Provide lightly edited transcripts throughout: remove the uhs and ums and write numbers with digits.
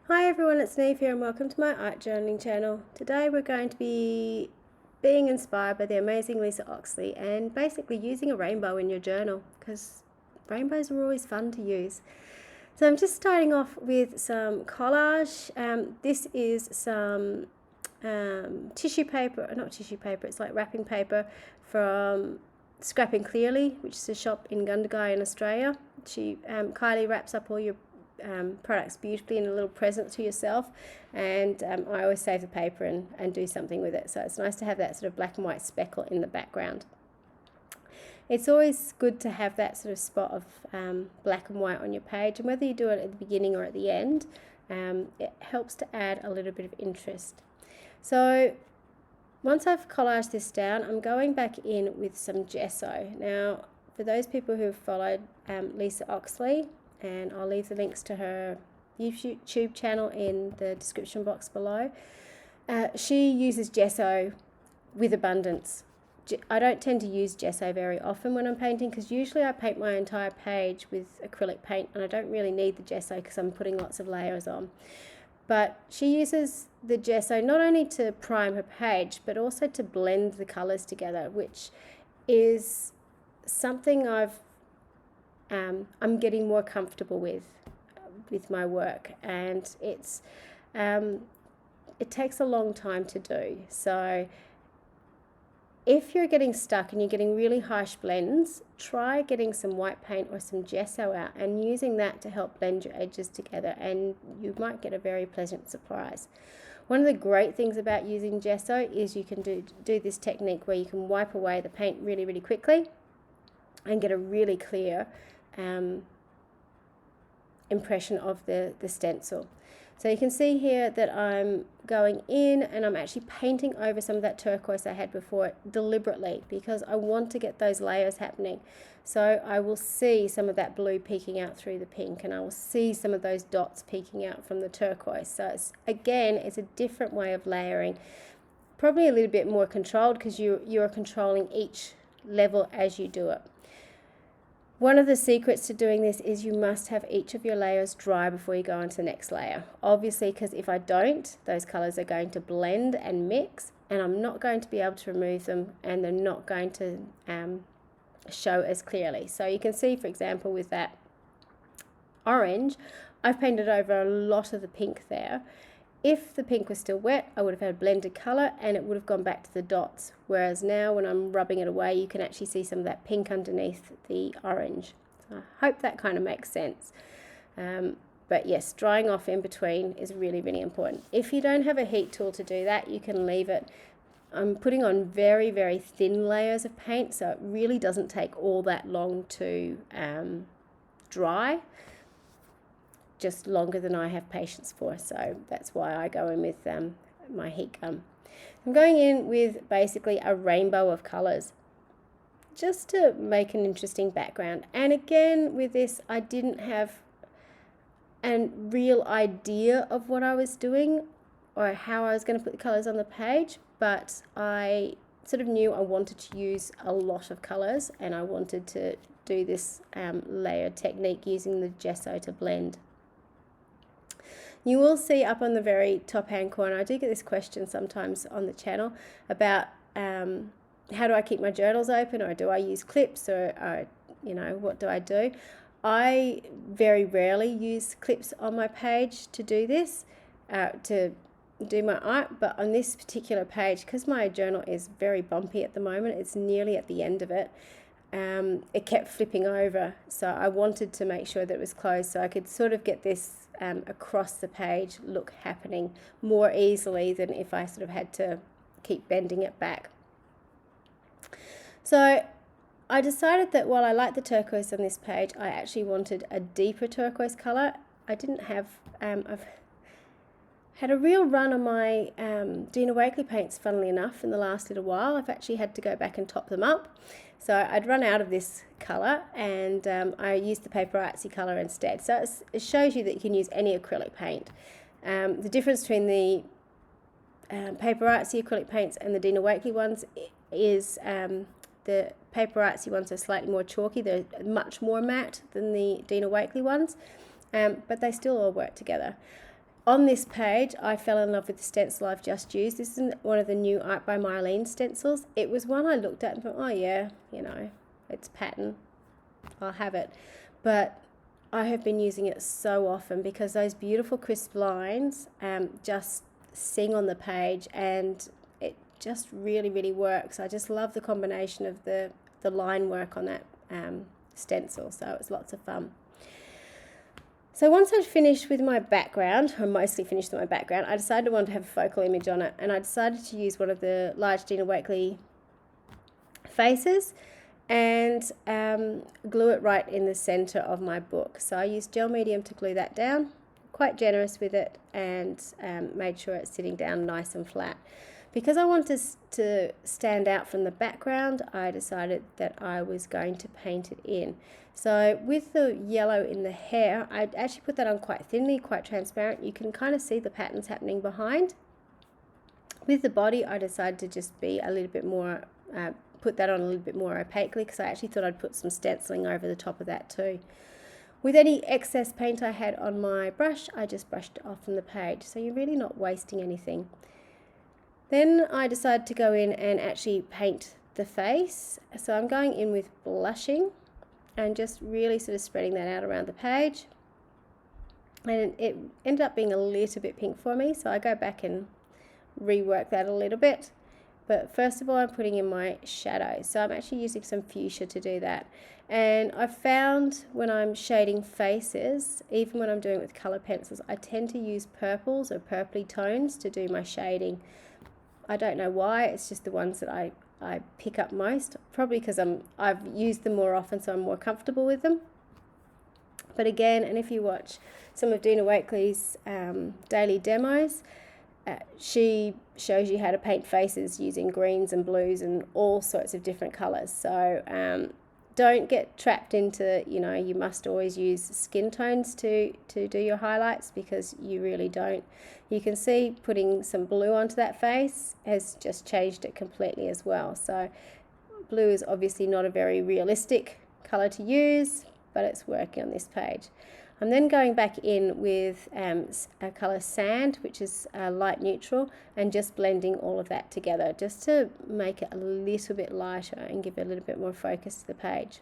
Hi everyone, it's Niamh here and welcome to my art journaling channel. Today we're going to be being inspired by the amazing Lisa Oxley and basically using a rainbow in your journal because rainbows are always fun to use. So I'm just starting off with some collage. This is some tissue paper, not tissue paper, it's like wrapping paper from Scrapping Clearly, which is a shop in Gundagai in Australia. Kylie wraps up all your products beautifully in a little present to yourself, and I always save the paper and do something with it, so it's nice to have that sort of black and white speckle in the background. It's always good to have that sort of spot of black and white on your page, and whether you do it at the beginning or at the end, it helps to add a little bit of interest. So once I've collaged this down, I'm going back in with some gesso. Now, for those people who have followed Lisa Oxley, and I'll leave the links to her YouTube channel in the description box below. She uses gesso with abundance. I don't tend to use gesso very often when I'm painting because usually I paint my entire page with acrylic paint and I don't really need the gesso because I'm putting lots of layers on. But she uses the gesso not only to prime her page but also to blend the colours together, which is something I'm getting more comfortable with my work, and it takes a long time to do. So if you're getting stuck and you're getting really harsh blends, try getting some white paint or some gesso out and using that to help blend your edges together, and you might get a very pleasant surprise. One of the great things about using gesso is you can do this technique where you can wipe away the paint really, really quickly and get a really clear impression of the stencil. So you can see here that I'm going in and I'm actually painting over some of that turquoise I had before deliberately because I want to get those layers happening. So I will see some of that blue peeking out through the pink, and I will see some of those dots peeking out from the turquoise. So it's a different way of layering, probably a little bit more controlled because you're controlling each level as you do it. One of the secrets to doing this is you must have each of your layers dry before you go on to the next layer. Obviously, because if I don't, those colors are going to blend and mix, and I'm not going to be able to remove them, and they're not going to show as clearly. So you can see, for example, with that orange, I've painted over a lot of the pink there. If the pink was still wet, I would have had a blended colour and it would have gone back to the dots. Whereas now when I'm rubbing it away, you can actually see some of that pink underneath the orange. So I hope that kind of makes sense. But yes, drying off in between is really, really important. If you don't have a heat tool to do that, you can leave it. I'm putting on very, very thin layers of paint, so it really doesn't take all that long to dry. Just longer than I have patience for, so that's why I go in with my heat gun. I'm going in with basically a rainbow of colours just to make an interesting background. And again, with this, I didn't have a real idea of what I was doing or how I was going to put the colours on the page, but I sort of knew I wanted to use a lot of colours and I wanted to do this layered technique using the gesso to blend. You will see up on the very top hand corner, I do get this question sometimes on the channel about how do I keep my journals open, or do I use clips, or what do I do? I very rarely use clips on my page to do this, to do my art, but on this particular page, because my journal is very bumpy at the moment, it's nearly at the end of it, it kept flipping over, so I wanted to make sure that it was closed so I could sort of get this across the page look happening more easily than if I sort of had to keep bending it back. So I decided that while I like the turquoise on this page, I actually wanted a deeper turquoise colour. I didn't have, I've had a real run on my Dina Wakley paints, funnily enough, in the last little while. I've actually had to go back and top them up. So I'd run out of this colour and I used the Paper Artsy colour instead. So it shows you that you can use any acrylic paint. The difference between the Paper Artsy acrylic paints and the Dina Wakley ones is the Paper Artsy ones are slightly more chalky. They're much more matte than the Dina Wakley ones, but they still all work together. On this page, I fell in love with the stencil I've just used. This is one of the new Art by Mylene stencils. It was one I looked at and thought, oh yeah, you know, it's pattern, I'll have it. But I have been using it so often because those beautiful crisp lines just sing on the page, and it just really, really works. I just love the combination of the line work on that stencil, so it was lots of fun. So once I'd finished with my background, or mostly finished with my background, I decided I wanted to have a focal image on it, and I decided to use one of the large Dina Wakley faces and glue it right in the center of my book. So I used gel medium to glue that down, quite generous with it, and made sure it's sitting down nice and flat. Because I wanted to stand out from the background, I decided that I was going to paint it in. So with the yellow in the hair, I actually put that on quite thinly, quite transparent. You can kind of see the patterns happening behind. With the body, I decided to just be a little bit more, put that on a little bit more opaquely, because I actually thought I'd put some stenciling over the top of that too. With any excess paint I had on my brush, I just brushed it off from the page, so you're really not wasting anything. Then I decided to go in and actually paint the face. So I'm going in with blushing and just really sort of spreading that out around the page. And it ended up being a little bit pink for me, so I go back and rework that a little bit. But first of all, I'm putting in my shadows. So I'm actually using some fuchsia to do that. And I've found when I'm shading faces, even when I'm doing it with color pencils, I tend to use purples or purpley tones to do my shading. I don't know why, it's just the ones that I pick up most, probably because I've used them more often, so I'm more comfortable with them. But again, and if you watch some of Dina Wakley's daily demos, she shows you how to paint faces using greens and blues and all sorts of different colors. So don't get trapped into, you know, you must always use skin tones to do your highlights, because you really don't. You can see putting some blue onto that face has just changed it completely as well. So blue is obviously not a very realistic color to use, but it's working on this page. I'm then going back in with a color sand, which is light neutral, and just blending all of that together just to make it a little bit lighter and give it a little bit more focus to the page.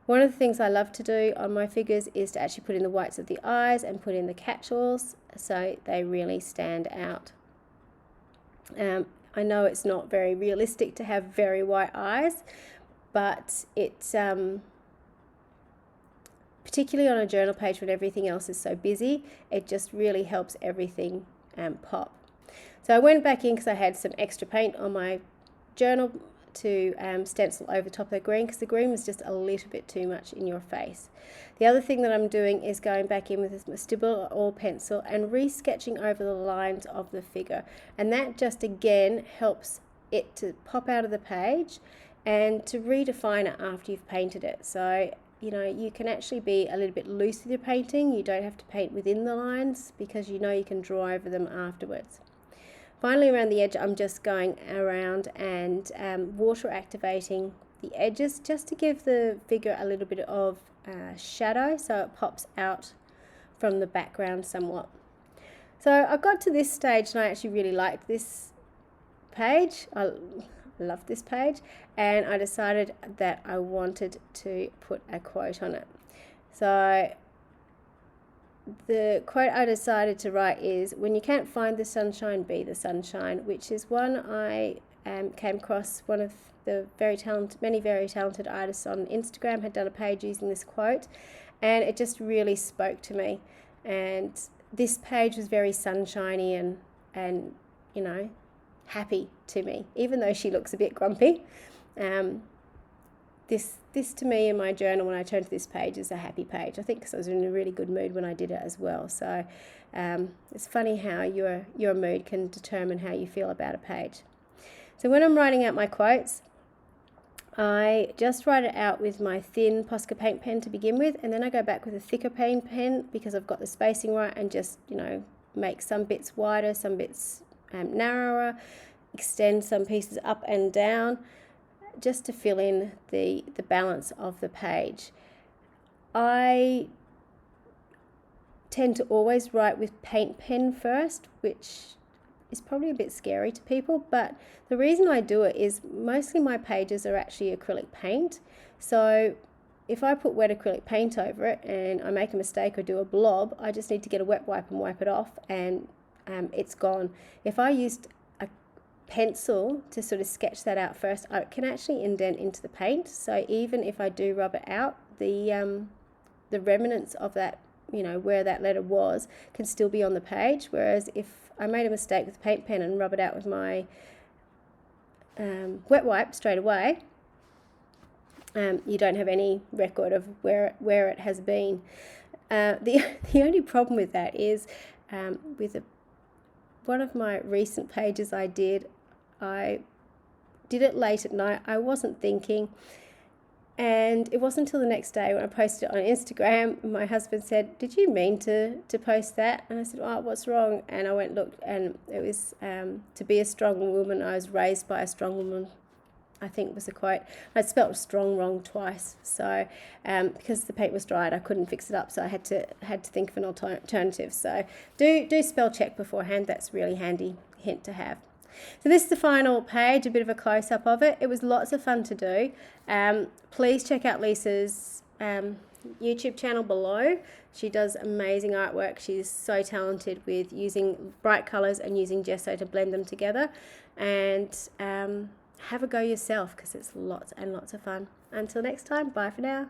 One of the things I love to do on my figures is to actually put in the whites of the eyes and put in the catch-alls so they really stand out. I know it's not very realistic to have very white eyes, but it's particularly on a journal page when everything else is so busy, it just really helps everything pop. So I went back in because I had some extra paint on my journal to stencil over top of the green, because the green was just a little bit too much in your face. The other thing that I'm doing is going back in with a Stipple oil pencil and re-sketching over the lines of the figure, and that just again helps it to pop out of the page and to redefine it after you've painted it. So you know, you can actually be a little bit loose with your painting. You don't have to paint within the lines, because you know you can draw over them afterwards. Finally, around the edge, I'm just going around and water activating the edges just to give the figure a little bit of shadow, so it pops out from the background somewhat. So I got to this stage and I actually really liked this page. I love this page, and I decided that I wanted to put a quote on it. So the quote I decided to write is, "When you can't find the sunshine, be the sunshine," which is one I came across. One of the many very talented artists on Instagram had done a page using this quote, and it just really spoke to me. And this page was very sunshiny and you know, happy to me, even though she looks a bit grumpy. This to me in my journal, when I turn to this page, is a happy page. I think because I was in a really good mood when I did it as well. So it's funny how your mood can determine how you feel about a page. So when I'm writing out my quotes, I just write it out with my thin Posca paint pen to begin with, and then I go back with a thicker paint pen because I've got the spacing right, and just, you know, make some bits wider, some bits narrower, extend some pieces up and down, just to fill in the balance of the page. I tend to always write with paint pen first, which is probably a bit scary to people, but the reason I do it is mostly my pages are actually acrylic paint. So if I put wet acrylic paint over it and I make a mistake or do a blob, I just need to get a wet wipe and wipe it off, and it's gone. If I used a pencil to sort of sketch that out first, I can actually indent into the paint. So even if I do rub it out, the remnants of that, you know, where that letter was, can still be on the page. Whereas if I made a mistake with the paint pen and rub it out with my wet wipe straight away, you don't have any record of where it has been. The only problem with that is with one of my recent pages I did it late at night. I wasn't thinking, and it wasn't until the next day when I posted it on Instagram, my husband said, "Did you mean to post that?" And I said, "Oh, what's wrong?" And I went and looked, and it was to be a strong woman, I was raised by a strong woman, I think was the quote. I spelt strong wrong twice, so because the paint was dried, I couldn't fix it up, so I had to think of an alternative. So do spell check beforehand. That's a really handy hint to have. So this is the final page, a bit of a close-up of it. It was lots of fun to do. Please check out Lisa's YouTube channel below. She does amazing artwork. She's so talented with using bright colours and using gesso to blend them together. And have a go yourself, because it's lots and lots of fun. Until next time, bye for now.